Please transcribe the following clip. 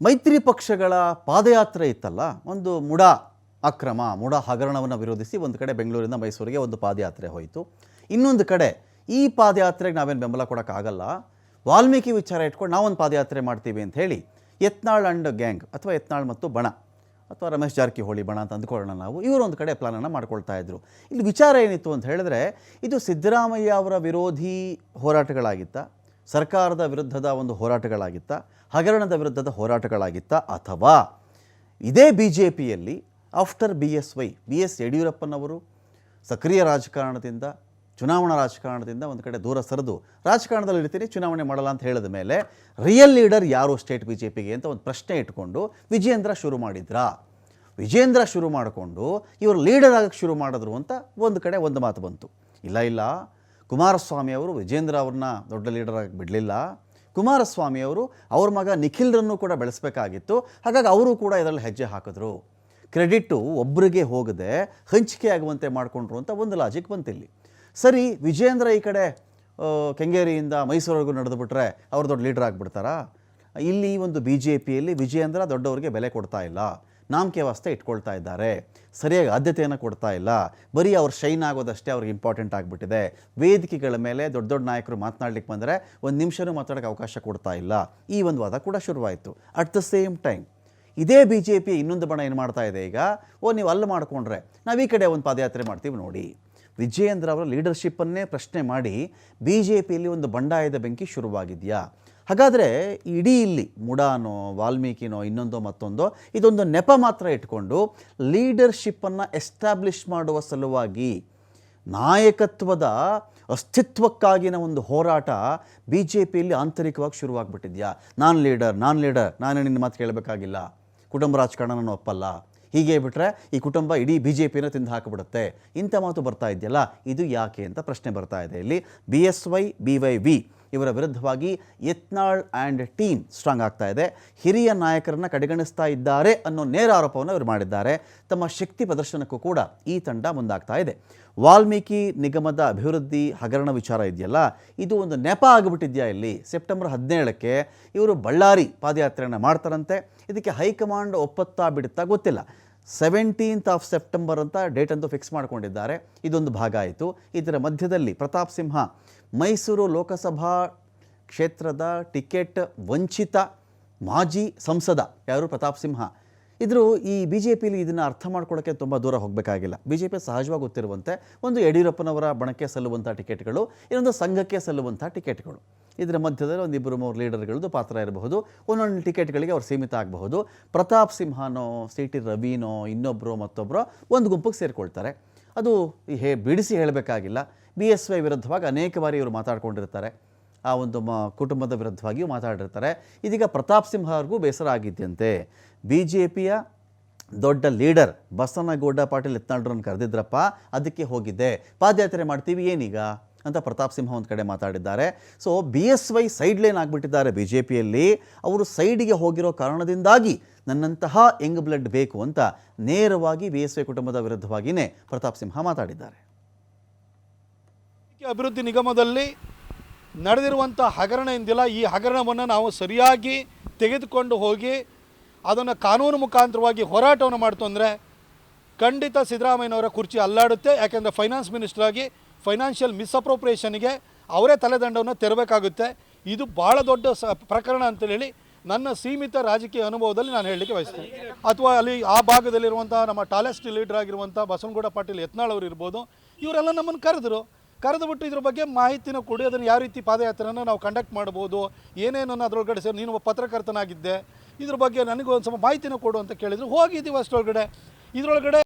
ಮೈತ್ರಿ ಪಕ್ಷಗಳ ಪಾದಯಾತ್ರೆ ಇತ್ತಲ್ಲ, ಒಂದು ಮುಡಾ ಅಕ್ರಮ, ಮುಡಾ ಹಗರಣವನ್ನು ವಿರೋಧಿಸಿ ಒಂದು ಕಡೆ ಬೆಂಗಳೂರಿಂದ ಮೈಸೂರಿಗೆ ಒಂದು ಪಾದಯಾತ್ರೆ ಹೋಯಿತು. ಇನ್ನೊಂದು ಕಡೆ ಈ ಪಾದಯಾತ್ರೆಗೆ ನಾವೇನು ಬೆಂಬಲ ಕೊಡೋಕ್ಕಾಗಲ್ಲ, ವಾಲ್ಮೀಕಿ ವಿಚಾರ ಇಟ್ಕೊಂಡು ನಾವೊಂದು ಪಾದಯಾತ್ರೆ ಮಾಡ್ತೀವಿ ಅಂತ ಹೇಳಿ ಯತ್ನಾಳ್ ಆ್ಯಂಡ್ ಗ್ಯಾಂಗ್ ಅಥವಾ ಯತ್ನಾಳ್ ಮತ್ತು ಬಣ ಅಥವಾ ರಮೇಶ್ ಜಾರಕಿಹೊಳಿ ಬಣ ಅಂತ ಅಂದ್ಕೊಳ್ಳೋಣ ನಾವು, ಇವರು ಒಂದು ಕಡೆ ಪ್ಲಾನನ್ನು ಮಾಡ್ಕೊಳ್ತಾ ಇದ್ರು. ಇಲ್ಲಿ ವಿಚಾರ ಏನಿತ್ತು ಅಂತ ಹೇಳಿದ್ರೆ, ಇದು ಸಿದ್ದರಾಮಯ್ಯ ಅವರ ವಿರೋಧಿ ಹೋರಾಟಗಳಾಗಿತ್ತ, ಸರ್ಕಾರದ ವಿರುದ್ಧದ ಒಂದು ಹೋರಾಟಗಳಾಗಿತ್ತ, ಹಗರಣದ ವಿರುದ್ಧದ ಹೋರಾಟಗಳಾಗಿತ್ತ, ಅಥವಾ ಇದೇ BJPಯಲ್ಲಿ ಆಫ್ಟರ್ ಬಿ ಎಸ್ ಯಡಿಯೂರಪ್ಪನವರು ಸಕ್ರಿಯ ರಾಜಕಾರಣದಿಂದ, ಚುನಾವಣಾ ರಾಜಕಾರಣದಿಂದ ಒಂದು ಕಡೆ ದೂರ ಸರಿದು ರಾಜಕಾರಣದಲ್ಲಿ ಇರ್ತೀನಿ, ಚುನಾವಣೆ ಮಾಡಲ್ಲ ಅಂತ ಹೇಳಿದ ಮೇಲೆ ರಿಯಲ್ ಲೀಡರ್ ಯಾರು ಸ್ಟೇಟ್ BJPಗೆ ಅಂತ ಒಂದು ಪ್ರಶ್ನೆ ಇಟ್ಕೊಂಡು ವಿಜೇಂದ್ರ ಶುರು ಮಾಡಿದ್ರಾ? ವಿಜೇಂದ್ರ ಶುರು ಮಾಡಿಕೊಂಡು ಇವರು ಲೀಡರ್ ಆಗಕ್ಕೆ ಶುರು ಮಾಡಿದ್ರು ಅಂತ ಒಂದು ಕಡೆ ಒಂದು ಮಾತು ಬಂತು. ಇಲ್ಲ, ಕುಮಾರಸ್ವಾಮಿ ಅವರು ವಿಜೇಂದ್ರ ಅವ್ರನ್ನ ದೊಡ್ಡ ಲೀಡರ್ ಆಗಿ ಬಿಡಲಿಲ್ಲ. ಕುಮಾರಸ್ವಾಮಿ ಅವರು ಅವ್ರ ಮಗ ನಿಖಿಲ್ರನ್ನು ಕೂಡ ಬೆಳೆಸಬೇಕಾಗಿತ್ತು, ಹಾಗಾಗಿ ಅವರು ಕೂಡ ಇದರಲ್ಲಿ ಹೆಜ್ಜೆ ಹಾಕಿದ್ರು. ಕ್ರೆಡಿಟ್ಟು ಒಬ್ಬರಿಗೆ ಹೋಗದೆ ಹಂಚಿಕೆ ಆಗುವಂತೆ ಮಾಡಿಕೊಂಡ್ರು ಅಂತ ಒಂದು ಲಾಜಿಕ್ ಬಂತಿಲ್ಲಿ. ಸರಿ, ವಿಜೇಂದ್ರ ಈ ಕಡೆ ಕೆಂಗೇರಿಯಿಂದ ಮೈಸೂರಿವರೆಗೂ ನಡೆದುಬಿಟ್ರೆ ಅವ್ರು ದೊಡ್ಡ ಲೀಡರ್ ಆಗಿಬಿಡ್ತಾರಾ? ಇಲ್ಲಿ ಒಂದು BJPಯಲ್ಲಿ ವಿಜೇಂದ್ರ ದೊಡ್ಡವರಿಗೆ ಬೆಲೆ ಕೊಡ್ತಾ ಇಲ್ಲ, ನಾಮಕೆ ವಾಸ್ತೆ ಇಟ್ಕೊಳ್ತಾ ಇದ್ದಾರೆ, ಸರಿಯಾಗಿ ಆದ್ಯತೆಯನ್ನು ಕೊಡ್ತಾ ಇಲ್ಲ, ಬರೀ ಅವ್ರು ಶೈನ್ ಆಗೋದಷ್ಟೇ ಅವ್ರಿಗೆ ಇಂಪಾರ್ಟೆಂಟ್ ಆಗಿಬಿಟ್ಟಿದೆ. ವೇದಿಕೆಗಳ ಮೇಲೆ ದೊಡ್ಡ ದೊಡ್ಡ ನಾಯಕರು ಮಾತನಾಡ್ಲಿಕ್ಕೆ ಬಂದರೆ ಒಂದು ನಿಮಿಷನೂ ಮಾತಾಡೋಕ್ಕೆ ಅವಕಾಶ ಕೊಡ್ತಾ ಇಲ್ಲ. ಈ ಒಂದು ವಾದ ಕೂಡ ಶುರುವಾಯಿತು. ಅಟ್ ದ ಸೇಮ್ ಟೈಮ್ ಇದೇ BJP ಇನ್ನೊಂದು ಬಣ ಏನು ಮಾಡ್ತಾ ಇದೆ ಈಗ, ನೀವು ಅಲ್ಲಿ ಮಾಡಿಕೊಂಡ್ರೆ ನಾವು ಈ ಕಡೆ ಒಂದು ಪಾದಯಾತ್ರೆ ಮಾಡ್ತೀವಿ ನೋಡಿ. ವಿಜಯೇಂದ್ರ ಅವರ ಲೀಡರ್ಶಿಪ್ಪನ್ನೇ ಪ್ರಶ್ನೆ ಮಾಡಿ BJPಯಲ್ಲಿ ಒಂದು ಬಂಡಾಯದ ಬೆಂಕಿ ಶುರುವಾಗಿದೆಯಾ? ಹಾಗಾದರೆ ಇಡೀ ಇಲ್ಲಿ ಮುಡಾನೋ ವಾಲ್ಮೀಕಿನೋ ಇನ್ನೊಂದೋ ಮತ್ತೊಂದೋ ಇದೊಂದು ನೆಪ ಮಾತ್ರ ಇಟ್ಕೊಂಡು ಲೀಡರ್ಶಿಪ್ಪನ್ನು ಎಸ್ಟಾಬ್ಲಿಷ್ ಮಾಡುವ ಸಲುವಾಗಿ ನಾಯಕತ್ವದ ಅಸ್ತಿತ್ವಕ್ಕಾಗಿನ ಒಂದು ಹೋರಾಟ BJPಯಲ್ಲಿ ಆಂತರಿಕವಾಗಿ ಶುರುವಾಗ್ಬಿಟ್ಟಿದೆಯಾ? ನಾನು ಲೀಡರ್, ನಾನು ನಿನ್ನ ಮಾತು ಕೇಳಬೇಕಾಗಿಲ್ಲ, ಕುಟುಂಬ ರಾಜಕಾರಣ ನಾನು ಒಪ್ಪಲ್ಲ, ಹೀಗೆ ಬಿಟ್ಟರೆ ಈ ಕುಟುಂಬ ಇಡೀ BJPನ ತಿಂದು ಹಾಕಿಬಿಡುತ್ತೆ, ಇಂಥ ಮಾತು ಬರ್ತಾ ಇದೆಯಲ್ಲ, ಇದು ಯಾಕೆ ಅಂತ ಪ್ರಶ್ನೆ ಬರ್ತಾ ಇದೆ. ಇಲ್ಲಿ BSY BYV ಇವರ ವಿರುದ್ಧವಾಗಿ ಯತ್ನಾಳ್ ಆ್ಯಂಡ್ ಟೀಮ್ ಸ್ಟ್ರಾಂಗ್ ಆಗ್ತಾ ಇದೆ. ಹಿರಿಯ ನಾಯಕರನ್ನು ಕಡೆಗಣಿಸ್ತಾ ಇದ್ದಾರೆ ಅನ್ನೋ ನೇರ ಆರೋಪವನ್ನು ಇವರು ಮಾಡಿದ್ದಾರೆ. ತಮ್ಮ ಶಕ್ತಿ ಪ್ರದರ್ಶನಕ್ಕೂ ಕೂಡ ಈ ತಂಡ ಮುಂದಾಗ್ತಾ ಇದೆ. ವಾಲ್ಮೀಕಿ ನಿಗಮದ ಅಭಿವೃದ್ಧಿ ಹಗರಣ ವಿಚಾರ ಇದೆಯಲ್ಲ, ಇದು ಒಂದು ನೆಪ ಆಗಿಬಿಟ್ಟಿದೆಯಾ? ಇಲ್ಲಿ ಸೆಪ್ಟೆಂಬರ್ 17ಕ್ಕೆ ಇವರು ಬಳ್ಳಾರಿ ಪಾದಯಾತ್ರೆಯನ್ನು ಮಾಡ್ತಾರಂತೆ. ಇದಕ್ಕೆ ಹೈಕಮಾಂಡ್ ಒಪ್ಪತ್ತಾ ಬಿಡುತ್ತಾ ಗೊತ್ತಿಲ್ಲ. 17th ಸೆಪ್ಟೆಂಬರ್ ಅಂತ ಡೇಟ್ ಅಂತೂ ಫಿಕ್ಸ್ ಮಾಡಿಕೊಂಡಿದ್ದಾರೆ. ಇದೊಂದು ಭಾಗ ಆಯಿತು. ಇದರ ಮಧ್ಯದಲ್ಲಿ ಪ್ರತಾಪ್ ಸಿಂಹ ಮೈಸೂರು ಲೋಕಸಭಾ ಕ್ಷೇತ್ರದ ಟಿಕೆಟ್ ವಂಚಿತ ಮಾಜಿ ಸಂಸದ ಯಾರು ಪ್ರತಾಪ್ ಸಿಂಹ ಇದ್ರು. ಈ BJPಲಿ ಇದನ್ನು ಅರ್ಥ ಮಾಡ್ಕೊಳ್ಳೋಕ್ಕೆ ತುಂಬ ದೂರ ಹೋಗಬೇಕಾಗಿಲ್ಲ. BJP ಸಹಜವಾಗಿ ಗೊತ್ತಿರುವಂತೆ ಒಂದು ಯಡಿಯೂರಪ್ಪನವರ ಬಣಕ್ಕೆ ಸಲ್ಲುವಂಥ ಟಿಕೆಟ್ಗಳು, ಇನ್ನೊಂದು ಸಂಘಕ್ಕೆ ಸಲ್ಲುವಂಥ ಟಿಕೆಟ್ಗಳು. ಇದರ ಮಧ್ಯದಲ್ಲಿ ಒಂದು 2-3 ಲೀಡರ್ಗಳದ್ದು ಪಾತ್ರ ಇರಬಹುದು. ಒಂದೊಂದು ಟಿಕೆಟ್ಗಳಿಗೆ ಅವ್ರು ಸೀಮಿತ ಆಗಬಹುದು. ಪ್ರತಾಪ್ ಸಿಂಹನೋ CT ರವಿನೋ ಇನ್ನೊಬ್ಬರು ಮತ್ತೊಬ್ಬರು ಒಂದು ಗುಂಪಿಗೆ ಸೇರಿಕೊಳ್ತಾರೆ. ಅದು ಬಿಡಿಸಿ ಹೇಳಬೇಕಾಗಿಲ್ಲ. BSY ವಿರುದ್ಧವಾಗಿ ಅನೇಕ ಬಾರಿ ಇವರು ಮಾತಾಡ್ಕೊಂಡಿರ್ತಾರೆ, ಆ ಒಂದು ಕುಟುಂಬದ ವಿರುದ್ಧವಾಗಿಯೂ ಮಾತಾಡಿರ್ತಾರೆ. ಇದೀಗ ಪ್ರತಾಪ್ ಸಿಂಹ ಅವ್ರಿಗೂ ಬೇಸರ ಆಗಿದ್ದಂತೆ. BJPಯ ದೊಡ್ಡ ಲೀಡರ್ ಬಸನಗೌಡ ಪಾಟೀಲ್ ಯತ್ನಾಳ್ರನ್ನು ಕರೆದಿದ್ರಪ್ಪ, ಅದಕ್ಕೆ ಹೋಗಿದ್ದೆ, ಪಾದಯಾತ್ರೆ ಮಾಡ್ತೀವಿ ಏನೀಗ ಅಂತ ಪ್ರತಾಪ್ ಸಿಂಹ ಒಂದು ಕಡೆ ಮಾತಾಡಿದ್ದಾರೆ. ಸೊ BSY ಸೈಡ್ ಲೈನ್ ಆಗಿಬಿಟ್ಟಿದ್ದಾರೆ BJPಯಲ್ಲಿ. ಅವರು ಸೈಡಿಗೆ ಹೋಗಿರೋ ಕಾರಣದಿಂದಾಗಿ ನನ್ನಂತಹ ಯಂಗ್ ಬ್ಲಡ್ ಬೇಕು ಅಂತ ನೇರವಾಗಿ BSY ಕುಟುಂಬದ ವಿರುದ್ಧವಾಗಿಯೇ ಪ್ರತಾಪ್ ಸಿಂಹ ಮಾತಾಡಿದ್ದಾರೆ. ಅಭಿವೃದ್ಧಿ ನಿಗಮದಲ್ಲಿ ನಡೆದಿರುವಂಥ ಹಗರಣ ಎಂದಿಲ್ಲ, ಈ ಹಗರಣವನ್ನು ನಾವು ಸರಿಯಾಗಿ ತೆಗೆದುಕೊಂಡು ಹೋಗಿ ಅದನ್ನು ಕಾನೂನು ಮುಖಾಂತರವಾಗಿ ಹೋರಾಟವನ್ನು ಮಾಡ್ತು ಅಂದರೆ ಖಂಡಿತ ಸಿದ್ದರಾಮಯ್ಯನವರ ಕುರ್ಚಿ ಅಲ್ಲಾಡುತ್ತೆ. ಯಾಕೆಂದರೆ ಫೈನಾನ್ಸ್ ಮಿನಿಸ್ಟರ್ ಆಗಿ ಫೈನಾನ್ಷಿಯಲ್ ಮಿಸ್ಅಪ್ರೋಪ್ರಿಯೇಷನ್ಗೆ ಅವರೇ ತಲೆದಂಡವನ್ನು ತೆರಬೇಕಾಗುತ್ತೆ. ಇದು ಭಾಳ ದೊಡ್ಡ ಪ್ರಕರಣ ಅಂತೇಳಿ ನನ್ನ ಸೀಮಿತ ರಾಜಕೀಯ ಅನುಭವದಲ್ಲಿ ನಾನು ಹೇಳಲಿಕ್ಕೆ ಬಯಸ್ತೇನೆ. ಅಥವಾ ಅಲ್ಲಿ ಆ ಭಾಗದಲ್ಲಿರುವಂಥ ನಮ್ಮ ಟಾಲೆಸ್ಟ್ ಲೀಡರ್ ಆಗಿರುವಂಥ ಬಸನಗೌಡ ಪಾಟೀಲ್ ಯತ್ನಾಳ್ ಅವರು ಇರ್ಬೋದು, ಇವರೆಲ್ಲ ನಮ್ಮನ್ನು ಕರೆದುಬಿಟ್ಟು ಇದ್ರ ಬಗ್ಗೆ ಮಾಹಿತಿನ ಕೊಡಿ, ಅದನ್ನು ಯಾವ ರೀತಿ ಪಾದಯಾತ್ರೆಯನ್ನು ನಾವು ಕಂಡಕ್ಟ್ ಮಾಡ್ಬೋದು, ಏನೇನನ್ನು ಅದರೊಳಗಡೆ ಸೇರಿ ನೀನು ಪತ್ರಕರ್ತನಾಗಿದ್ದೆ, ಇದ್ರ ಬಗ್ಗೆ ನನಗೂ ಒಂದು ಸ್ವಲ್ಪ ಮಾಹಿತಿನ ಕೊಡು ಅಂತ ಕೇಳಿದ್ರು. ಹೋಗಿದ್ದೀವಿ ಅಷ್ಟರೊಳಗಡೆ. ಇದರೊಳಗಡೆ